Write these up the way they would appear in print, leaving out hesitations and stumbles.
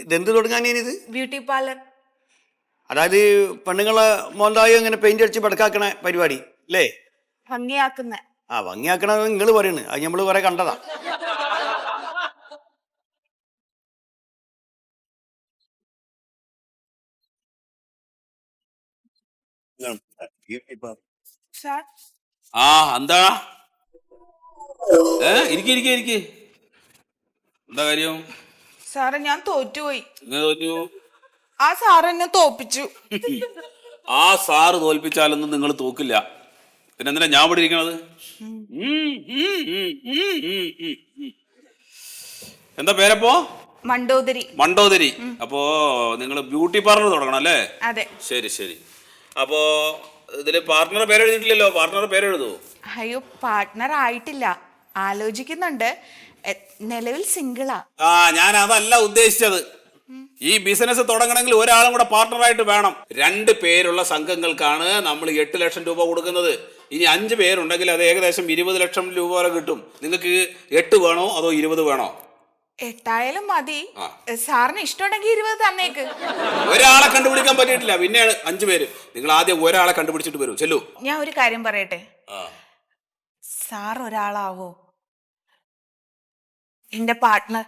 ഇതെന്ത് തുടങ്ങാനിത്? Beauty parlour. അതായത് പെണ്ണുങ്ങളെ മോന്തായി അങ്ങനെ പെയിന്റ് അടിച്ച് പടക്കാക്കണ പരിപാടി അല്ലേ? ഭംഗിയാക്കുന്ന. ഭംഗിയാക്കണ നിങ്ങൾ പറയുന്നത്, അത് നമ്മള് കുറെ കണ്ടതാ. എന്താ ഇരിക്കെ എന്താ കാര്യം? സാറേ ഞാൻ തോറ്റുപോയി. തോറ്റു? ആ സാറ് എന്നെ തോപ്പിച്ചു. ആ സാറ് തോൽപ്പിച്ചാലൊന്നും നിങ്ങൾ തോക്കില്ല. പിന്നെ എന്തിനാ ഞാൻ ഇവിടെ ഇരിക്കണത്? എന്താ പേരപ്പോ? മണ്ടോദരി. മണ്ടോദരി. അപ്പോ നിങ്ങൾ ബ്യൂട്ടി പാർലർ തുടങ്ങണം അല്ലേ? അതെ. ശരി ശരി. അപ്പോ ഇതില് പാർട്ട്ണർ പേരെഴുതിയിട്ടില്ലല്ലോ. പാർട്ട്ണർ പേരെഴുതൂ. അയ്യോ, പാർട്ട്ണർ ആയിട്ടില്ല, ആലോചിക്കുന്നുണ്ട്. നിലവിൽ സിംഗിളാ. ഞാൻ അതല്ല ഉദ്ദേശിച്ചത്. ഈ ബിസിനസ് തുടങ്ങണമെങ്കിൽ ഒരാളും കൂടെ പാർട്ട്ണറായിട്ട് വേണം. 2 പേരുള്ള സംഘങ്ങൾക്കാണ് നമ്മൾ 8 ലക്ഷം രൂപ കൊടുക്കുന്നത്. ഇനി 5 പേരുണ്ടെങ്കിൽ അത് ഏകദേശം 20 ലക്ഷം രൂപ വരെ കിട്ടും. നിങ്ങൾക്ക് 8 വേണോ അതോ 20 വേണോ? 8 മതി. സാറിന് ഇഷ്ടമുണ്ടെങ്കിൽ 20 തന്നേക്ക്. ഒരാളെ കണ്ടുപിടിക്കാൻ പറ്റിയിട്ടില്ല, പിന്നെയാണ് 5 പേര്. നിങ്ങൾ ആദ്യം ഒരാളെ കണ്ടുപിടിച്ചിട്ട് വരൂ. ചെല്ലു. ഞാൻ ഒരു കാര്യം പറയട്ടെ, സാർ ഒരാളാവോ എന്റെ പാർട്ട്ണർ?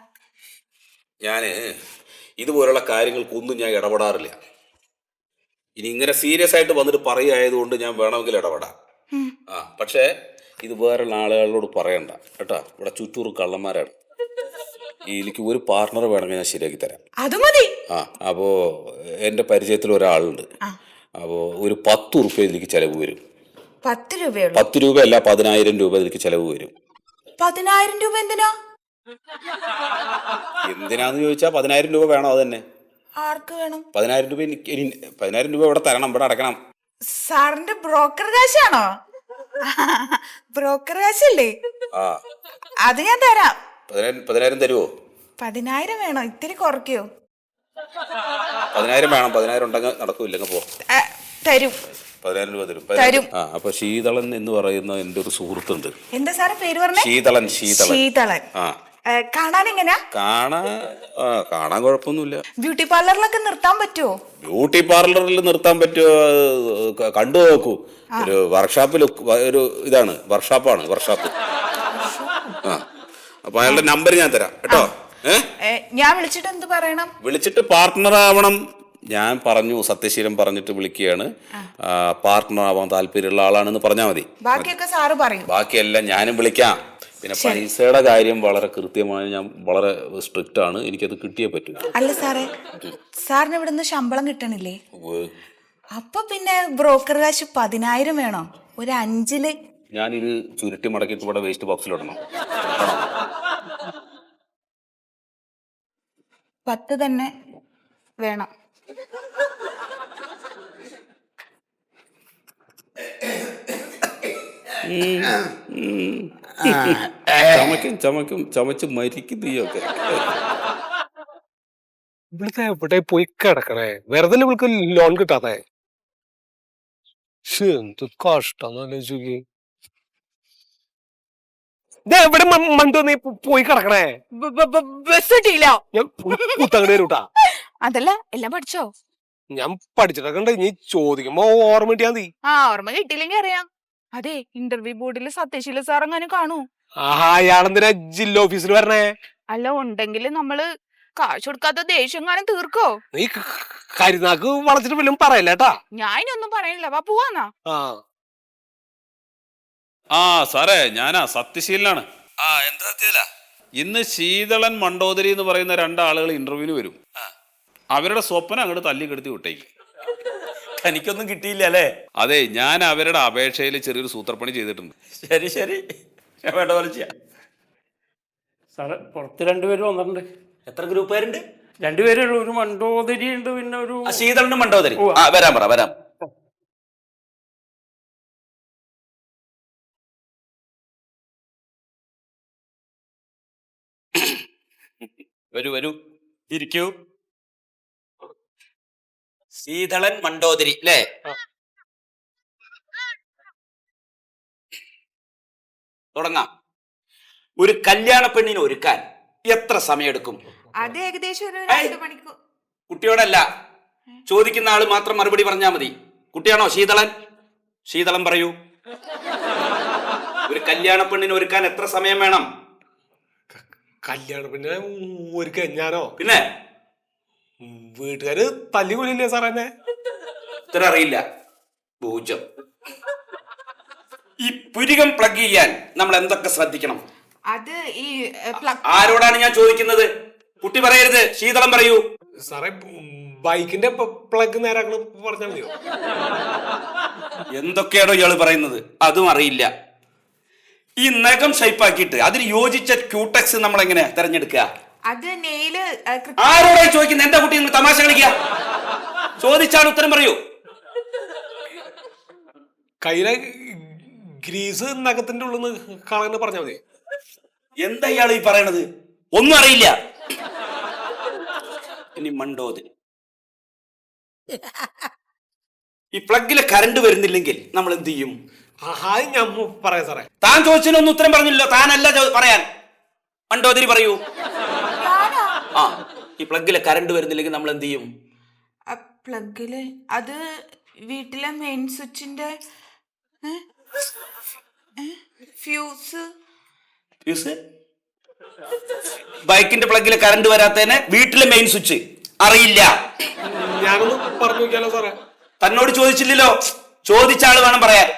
ഞാന് ഇതുപോലുള്ള കാര്യങ്ങൾക്കൊന്നും ഞാൻ ഇടപെടാറില്ല. ഇനി ഇങ്ങനെ സീരിയസ് ആയിട്ട് വന്നിട്ട് പറയുകയായതുകൊണ്ട് ഞാൻ വേണമെങ്കിൽ ഇടപെടാം. പക്ഷേ ഇത് വേറെയുള്ള ആളുകളോട് പറയണ്ട കേട്ടോ. ഇവിടെ ചുറ്റൂറ് കള്ളന്മാരാണ്. എനിക്ക് ഒരു പാർട്ട്ണർ വേണമെങ്കിൽ ഞാൻ ശരിയാക്കി തരാം. അത് മതി. അപ്പോൾ എൻ്റെ പരിചയത്തിൽ ഒരാളുണ്ട്. അപ്പോൾ ഒരു 10 റുപ്യ ഇതിലേക്ക് ചിലവ് വരും. 10 രൂപയോ? 10 രൂപയല്ല, 10,000 രൂപ ഇതിലേക്ക് ചിലവ് വരും. 10,000 രൂപ എന്തിനാ? എന്തിനാന്ന് ചോദിച്ചാൽ 10,000 രൂപ വേണം. അത് തന്നെ. ആർക്ക് വേണം? 10,000 രൂപ. 10,000 രൂപ ഇവിടെ തരണം, ഇവിടെ അടക്കണം. സാറിന്റെ ബ്രോക്കർ കാശാണോ? ബ്രോക്കർ കാശല്ലേ? അത് ഞാൻ തരാം. 10,000 തരുമോ? 10,000 വേണോ? ഇത്തിരി കുറയ്ക്കോ? 10,000 വേണം. 10,000 ഉണ്ടെങ്കിൽ നടക്കൂല്ലെങ്കിൽ പോ. തരും. 10,000 രൂപ തരും. തരും. അപ്പൊ ശീതളൻ എന്ന് പറയുന്ന എൻ്റെ ഒരു സുഹൃത്തുണ്ട്. എന്താ സാറേ പേര് പറഞ്ഞേ? ശീതളൻ. ശീതളൻ. കാണാൻ എങ്ങനെയാ? കാണാൻ കുഴപ്പമൊന്നുമില്ല. ബ്യൂട്ടി പാർലറിലൊക്കെ നിർത്താൻ പറ്റുമോ? ബ്യൂട്ടി പാർലറിൽ നിർത്താൻ പറ്റുമോ? കണ്ടു നോക്കൂ. ഒരു വർക്ക്ഷോപ്പിൽ ഒരു ഇതാണ്, വർക്ക്ഷോപ്പാണ്. അപ്പൊ അയാളുടെ നമ്പർ ഞാൻ തരാം കേട്ടോ. ഞാൻ വിളിച്ചിട്ട് എന്ത് പറയണം? വിളിച്ചിട്ട് പാർട്ട്ണർ ആവണം. ഞാൻ പറഞ്ഞു, സത്യശീലം പറഞ്ഞിട്ട് വിളിക്കുകയാണ്. പാർട്ട്ണർ ആവാൻ താല്പര്യമുള്ള ആളാണെന്ന് പറഞ്ഞാൽ മതി. ബാക്കിയൊക്കെ സാറ് പറയും. ബാക്കിയെല്ലാം ഞാനും വിളിക്കാം. പിന്നെ പൈസയുടെ കാര്യം വളരെ കൃത്യമായി, ഞാൻ വളരെ സ്ട്രിക്റ്റ് ആണ്. എനിക്കത് കിട്ടിയേ പറ്റൂ. അല്ല സാറേ, സാറിന് ഇവിടുന്ന് ശമ്പളം കിട്ടണില്ലേ? അപ്പൊ പിന്നെ ബ്രോക്കർ കാശ് 10,000 വേണോ? ഒരു 5 ഞാനിത് ചുരുട്ടി മടക്കിയിട്ട് ഇവിടെ വേസ്റ്റ് ബോക്സിലിടണം. 10 തന്നെ വേണം. ചമച്ച് മരിക്കും നീയൊക്കെ. ഇവിടുത്തെ എവിടെ പോയി കിടക്കണേ? വെറുതെ ഇവൾക്ക് ലോൺ കിട്ടാതെ. എന്ത് കഷ്ടം ആലോചിക്ക്. എവിടെ മണ്ടു നീ പോയി കിടക്കണേ? ബസ് കിട്ടിയില്ല. ഞാൻ പുത്തങ്ങട് വരൂട്ടാ. അതല്ല, എല്ലാം പഠിച്ചോ? ഞാൻ പഠിച്ചിട്ടൊക്കെ ഉണ്ട്. നീ ചോദിക്കുമ്പോ ഓർമ്മ കിട്ടിയാ മതി. ഓർമ്മ കിട്ടിയില്ലെങ്കിൽ അറിയാം. അതെ, ഇന്റർവ്യൂ ബോർഡിൽ സത്യശീല സാർ എങ്ങാനും കാണൂ. അയാളെന്തിനാ ജില്ലാ ഓഫീസിൽ വരണേ? അല്ല, ഉണ്ടെങ്കിൽ നമ്മള് കാശ് കൊടുക്കാത്ത ദേഷ്യം കാണാൻ തീർക്കോ? നീ കരിനാക്ക് വളച്ചിട്ട് വല്ലതും പറയല്ലേട്ടാ. ഞാൻ ഇനിയൊന്നും പറയണില്ല. വാ പോവാന്നാ. സാറേ, ഞാനാ സത്യശീലനാണ്. എന്താ ഇന്ന് ശീതളൻ മണ്ടോദരി എന്ന് പറയുന്ന 2 ആളുകൾ ഇന്റർവ്യൂവിന് വരും. അവരുടെ സ്വപ്നം അങ്ങോട്ട് തല്ലിക്കെടുത്തി വിട്ടേക്ക്. എനിക്കൊന്നും കിട്ടിയില്ല അല്ലേ? അതെ, ഞാൻ അവരുടെ അപേക്ഷയിൽ ചെറിയൊരു സൂത്രപ്പണി ചെയ്തിട്ടുണ്ട്. ശരി, വേണ്ട പോലെ ചെയ്യാം. സാറ് പുറത്ത് 2 പേര് വന്നിട്ടുണ്ട്. എത്ര ഗ്രൂപ്പുകാരുണ്ട്? 2 പേരുള്ളൂ. ഒരു മണ്ടോദരി ഉണ്ട്, പിന്നെ ഒരു ശീതളനും മണ്ടോദരി. വരാം. വരൂ, ഇരിക്കൂ. ശീതളൻ മണ്ടോദരി അല്ലേ? തുടങ്ങാം. ഒരു കല്യാണ പെണ്ണിനെ ഒരുക്കാൻ എത്ര സമയമെടുക്കും? അത് ഏകദേശം ഒരു ഏയ്. 2 മണിക്കൂർ. കുട്ടിയോടല്ല, ചോദിക്കുന്ന ആള് മാത്രം മറുപടി പറഞ്ഞാൽ മതി. കുട്ടിയാണോ ശീതളൻ? ശീതളൻ പറയൂ. ഒരു കല്യാണ പെണ്ണിന് ഒരുക്കാൻ എത്ര സമയം വേണം? കല്യാണം പിന്നെ ഒരുക്ക ഞാനോ പിന്നെ വീട്ടുകാര് തല്ലി കൊല്ലില്ലേ സാറേ എന്നെ? ഇത്ര അറിയില്ല. 0. ഈ പുരികം പ്ലഗ് ചെയ്യാൻ നമ്മൾ എന്തൊക്കെ ശ്രദ്ധിക്കണം? അത് ഈ plug- ആരോടാണ് ഞാൻ ചോദിക്കുന്നത്? കുട്ടി പറയരുത്, ശീതളം പറയൂ. സാറേ ബൈക്കിന്റെ പ്ലഗ് നേരാക്കണം പറഞ്ഞാൽ മതിയോ? എന്തൊക്കെയാണോ ഇയാള് പറയുന്നത്? അതും അറിയില്ല. ഈ നഖം ഷൈപ്പാക്കിയിട്ട് അതിന് യോജിച്ച ക്യൂടെക്സ് നമ്മൾ എങ്ങനെ തെരഞ്ഞെടുക്കുക? അത് നെയില് ആരോടായി ചോദിക്കുന്നത്? എന്താ കുട്ടി നിങ്ങൾ തമാശ കളിക്കുക? ചോദിച്ചാൽ ഉത്തരം പറയൂ. കയ്യിലെ ഗ്രീസ് നഖത്തിന്റെ ഉള്ളിൽ നിന്ന് കളയെന്ന് പറഞ്ഞാൽ മതി. എന്താ ഇയാൾ ഈ പറയണത്? ഒന്നും അറിയില്ല. ഇനി മണ്ടോതിരി. ഈ പ്ലഗിലെ കറണ്ട് വരുന്നില്ലെങ്കിൽ നമ്മൾ എന്ത് ചെയ്യും? ഞാൻ പറയാം സാറേ. താൻ ചോദിച്ചതിനൊന്നും ഉത്തരം പറഞ്ഞില്ലല്ലോ. താനല്ല പറയാൻ. മണ്ടോതിരി പറയൂ. ആ, ഈ പ്ലഗിലെ കറണ്ട് വരുന്നില്ലെങ്കിൽ നമ്മൾ എന്ത് ചെയ്യും? പ്ലഗില് അത് വീട്ടിലെ മെയിൻ സ്വിച്ചിന്റെ ഫ്യൂസ്. ബൈക്കിന്റെ പ്ലഗിലെ കറണ്ട് വരാത്തതിന് വീട്ടിലെ മെയിൻ സ്വിച്ച് അറിയില്ല. ഞാനൊന്ന് പറഞ്ഞു നോക്കിയാലോ സാറേ? തന്നോട് ചോദിച്ചില്ലല്ലോ. ചോദിച്ച ആള് വേണം പറയാൻ.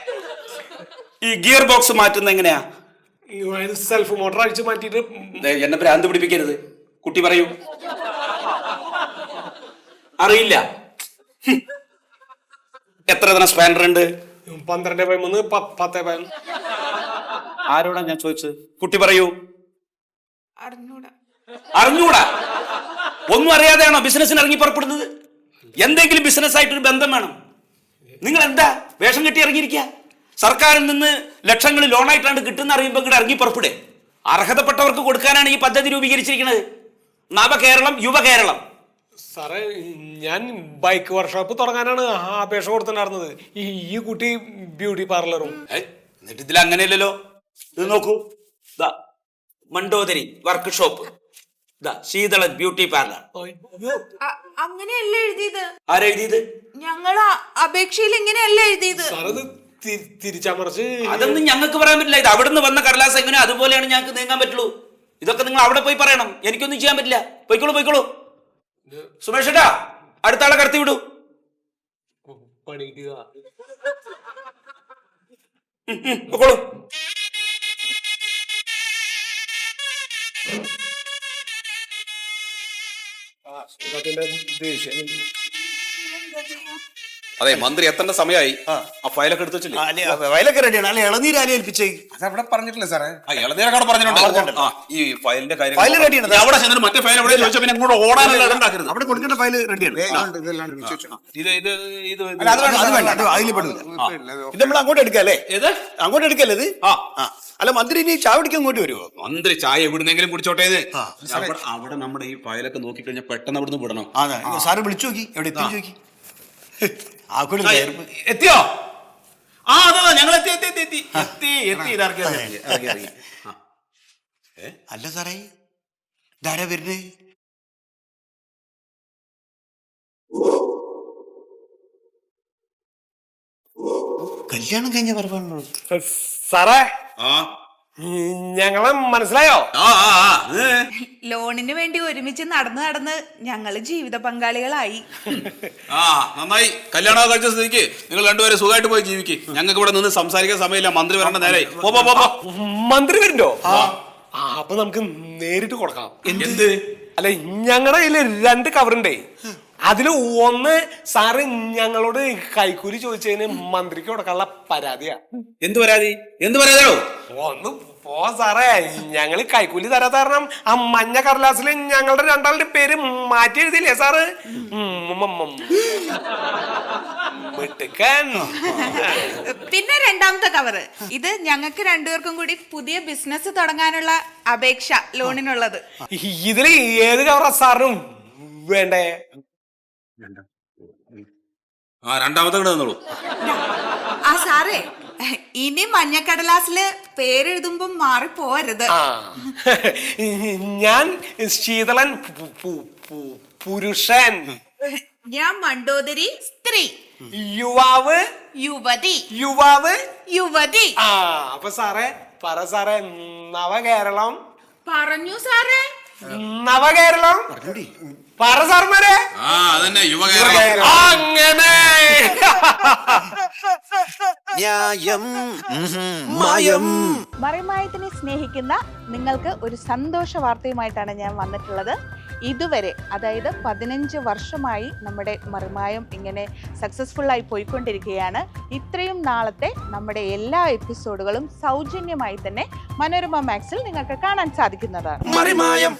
ഈ ഗിയർ ബോക്സ് മാറ്റുന്ന എങ്ങനെയാ? സെൽഫ് മോട്ടർ അടിച്ച് മാറ്റിയിട്ട്. എന്നെ ഭ്രാന്ത് പിടിപ്പിക്കരുത്. കുട്ടി പറയൂ. അറിയില്ല. എത്ര തരം സ്പാൻഡർ ഉണ്ട്? 12/3, 10/11. ആരോടാ ഞാൻ ചോദിച്ചത്? കുട്ടി പറയൂ. അറിഞ്ഞൂടാ. അറിഞ്ഞൂടാ? ഒന്നും അറിയാതെയാണോ ബിസിനസ്സിന് ഇറങ്ങി പുറപ്പെടുന്നത്? എന്തെങ്കിലും ബിസിനസ് ആയിട്ടൊരു ബന്ധം വേണം. നിങ്ങൾ എന്താ വേഷം കെട്ടി ഇറങ്ങിയിരിക്കുക? സർക്കാരിൽ നിന്ന് ലക്ഷങ്ങൾ ലോണായിട്ടാണ് കിട്ടുന്ന അറിയുമ്പോൾ ഇങ്ങോട്ട് ഇറങ്ങി പുറപ്പെടേ. അർഹതപ്പെട്ടവർക്ക് കൊടുക്കാനാണ് ഈ പദ്ധതി രൂപീകരിച്ചിരിക്കുന്നത്. നവകേരളം, യുവകേരളം. സാറേ ഞാൻ ബൈക്ക് വർക്ക്ഷോപ്പ് തുടങ്ങാനാണ് അപേക്ഷ കൊടുത്തിട്ടുണ്ടായിരുന്നത്. ഈ കുട്ടി ബ്യൂട്ടി പാർലറും. എന്നിട്ട് ഇതിൽ അങ്ങനെയല്ലല്ലോ. ഇത് നോക്കൂ. Mandodari workshop, Sheethalan beauty parlour. അങ്ങനെയല്ല എഴുതിയത്. ആരെഴുതിയത്? ഞങ്ങൾ അപേക്ഷയിൽ ഇങ്ങനെയല്ല എഴുതിയത്. സാറത് തിരിച്ചമറിച്ച്. അതൊന്നും ഞങ്ങൾക്ക് പറയാൻ പറ്റില്ല. ഇത് അവിടെ നിന്ന് വന്ന കടലാസ് എങ്ങനെ അതുപോലെയാണ് ഞങ്ങൾക്ക് നീങ്ങാൻ പറ്റുള്ളൂ. ഇതൊക്കെ നിങ്ങൾ അവിടെ പോയി പറയണം. എനിക്കൊന്നും ചെയ്യാൻ പറ്റില്ല. പോയിക്കോളൂ. സുമേഷ് ഏട്ടാ, അടുത്ത ആളെ കടത്തി വിടൂ. പണിക്കുക. പൊക്കോളൂ. അതെ, മന്ത്രി എത്തേണ്ട സമയമായി. ആ ഫയലൊക്കെ എടുത്തു വെച്ചില്ലേ? വയലൊക്കെ റെഡിയാണ്. അല്ലെ ഇളനീര് ആലേ ഏൽപ്പിച്ചേ? അതവിടെ പറഞ്ഞിട്ടില്ല സാറേ. ഇളനീരൊക്കെ പറഞ്ഞിട്ടുണ്ട്. ഈ ഫയലിന്റെ കാര്യം ഫയൽ റെഡിയാണ്. അവിടെ ചെന്നിട്ട് മറ്റേ ഫയൽ എവിടെ ചോദിച്ചാൽ പിന്നെ ഇങ്ങോട്ട് ഓടാനുള്ള ഇടം ഉണ്ടാക്കരുത്. അവിടെ കൊടുക്കേണ്ട ഫയൽ റെഡിയാണ്. ഇത് അതിൽ പെടില്ല. ഇത് നമ്മൾ അങ്ങോട്ട് എടുക്കാം അല്ലേ? അങ്ങോട്ട് എടുക്കല്ലേ ഇത്? അല്ല മന്ത്രി ഇനി ചായ കുടിക്കാൻ ഇങ്ങോട്ട് വരുമോ? മന്ത്രി ചായ എവിടുന്നെങ്കിലും കുടിച്ചോട്ടെ. അവിടെ നമ്മുടെ ഈ ഫയലൊക്കെ നോക്കിക്കഴിഞ്ഞാൽ പെട്ടെന്ന് അവിടുന്ന് വിടണം. സാറ് വിളിച്ചു നോക്കി എവിടെ എത്തി ചോദിക്കി. എത്തിയോ? അതാ ഞങ്ങൾ എത്തി. അല്ല സാറേ, ഇതാരാ വരുന്നേ? കല്യാണം കഴിഞ്ഞ പറവാണല്ലോ. സാറേ ഞങ്ങളെ മനസ്സിലായോ? ലോണിന് വേണ്ടി ഒരുമിച്ച് നടന്ന് ഞങ്ങള് ജീവിത പങ്കാളികളായി. നന്നായി. കല്യാണം കഴിച്ച സ്ഥിതിക്ക് നിങ്ങൾ രണ്ടുപേരും സുഖമായിട്ട് പോയി ജീവിക്ക്. ഞങ്ങൾക്ക് ഇവിടെ നിന്ന് സംസാരിക്കാൻ സമയമില്ല. മന്ത്രി വരേണ്ട നേരെ. മന്ത്രി വരുന്നുണ്ടോ? അപ്പൊ നമുക്ക് നേരിട്ട് കൊടുക്കാം. എന്ത്? അല്ല ഞങ്ങളുടെ കയ്യില് 2 കവറുണ്ടേ. അതില് ഒന്ന് സാറ് ഞങ്ങളോട് കൈക്കൂലി ചോദിച്ചതിന് മന്ത്രിക്ക് കൊടുക്കാനുള്ള പരാതിയാ. എന്ത് പരാതിയാണോ? ഒന്ന് പോ സാറേ. ഞങ്ങള് കൈക്കൂലി തരാത്ത കാരണം ആ മഞ്ഞ കടലാസിൽ ഞങ്ങളുടെ 2 പേര് മാറ്റി എഴുതിയില്ലേ സാറ്? പിന്നെ 2ാമത്തെ കവറ് ഇത് ഞങ്ങൾക്ക് 2 പേർക്കും കൂടി പുതിയ ബിസിനസ് തുടങ്ങാനുള്ള അപേക്ഷ ലോണിനുള്ളത്. ഇതില് ഏത് കവറാ സാറിനും വേണ്ടേ? രണ്ടാമത്തെ തന്നോളൂ. സാറേ ഇനി മഞ്ഞക്കടലാസില് പേരെഴുതുമ്പോ മാറിപ്പോരുത്. ആ ഞാൻ ശീതളൻ പുരുഷൻ, ഞാൻ മണ്ടോദരി സ്ത്രീ, യുവാവ് യുവതി, യുവാവ് യുവതി. ആ അപ്പൊ സാറേ പറ സാറേ, നവകേരളം പറഞ്ഞു സാറേ. നവകേരളം പറ സാർമാരെ. അതന്നെ യുവകേരളം. അങ്ങനെ ന്യായം മായം. മറിമായത്തിനെ സ്നേഹിക്കുന്ന നിങ്ങൾക്ക് ഒരു സന്തോഷ വാർത്തയുമായിട്ടാണ് ഞാൻ വന്നിട്ടുള്ളത്. ഇതുവരെ അതായത് 15 വർഷമായി നമ്മുടെ മറിമായം ഇങ്ങനെ സക്സസ്ഫുള്ളായി പോയിക്കൊണ്ടിരിക്കുകയാണ്. ഇത്രയും നാളത്തെ നമ്മുടെ എല്ലാ എപ്പിസോഡുകളും സൗജന്യമായി തന്നെ മനോരമ മാക്സിൽ നിങ്ങൾക്ക് കാണാൻ സാധിക്കുന്നതാണ്. മറിമായം.